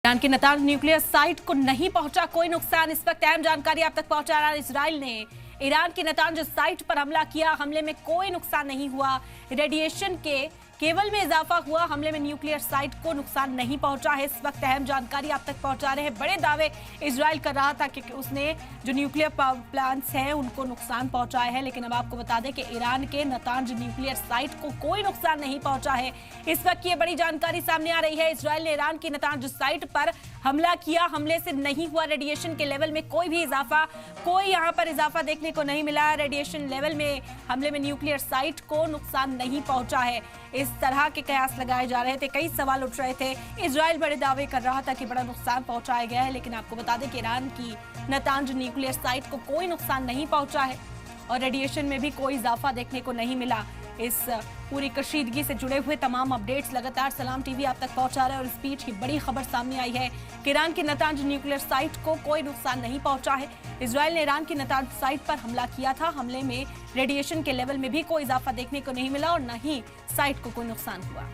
Iran के Natanz nuclear site को नहीं पहुंचा कोई नुकसान। इस वक्त अहम जानकारी आप तक पहुंचा रहा है। इजराइल ने ईरान की नतांज साइट पर हमला किया। हमले में कोई नुकसान नहीं हुआ। रेडिएशन के केवल में इजाफा हुआ। हमले में न्यूक्लियर साइट को नुकसान नहीं पहुंचा है। इस वक्त अहम जानकारी आप तक पहुंचा रहे हैं। बड़े दावे इजराइल कर रहा था कि उसने जो न्यूक्लियर पावर प्लांट्स हैं उनको नुकसान पहुंचाया है, लेकिन अब आपको बता दें कि ईरान के नतांज न्यूक्लियर साइट को कोई नुकसान नहीं पहुंचा है। इस वक्त ये बड़ी जानकारी सामने आ रही है। इजराइल ने ईरान की नतांज साइट पर हमला किया। हमले से नहीं हुआ रेडिएशन के लेवल में कोई भी इजाफा, कोई यहाँ पर इजाफा देखने को नहीं मिला। रेडिएशन लेवल में हमले में न्यूक्लियर साइट को नुकसान नहीं पहुंचा है। इस तरह के कयास लगाए जा रहे थे, कई सवाल उठ रहे थे। इजराइल बड़े दावे कर रहा था कि बड़ा नुकसान पहुंचाया गया है, लेकिन आपको बता दें कि ईरान की नतांज न्यूक्लियर साइट को कोई नुकसान नहीं पहुंचा है और रेडिएशन में भी कोई इजाफा देखने को नहीं मिला। इस पूरी कशीदगी से जुड़े हुए तमाम अपडेट्स लगातार सलाम टीवी आप तक पहुंचा रहा है और इस बीच की बड़ी खबर सामने आई है कि ईरान की नतांज न्यूक्लियर साइट को कोई नुकसान नहीं पहुंचा है। इजराइल ने ईरान की नतांज साइट पर हमला किया था। हमले में रेडिएशन के लेवल में भी कोई इजाफा देखने को नहीं मिला और न ही साइट को कोई नुकसान हुआ।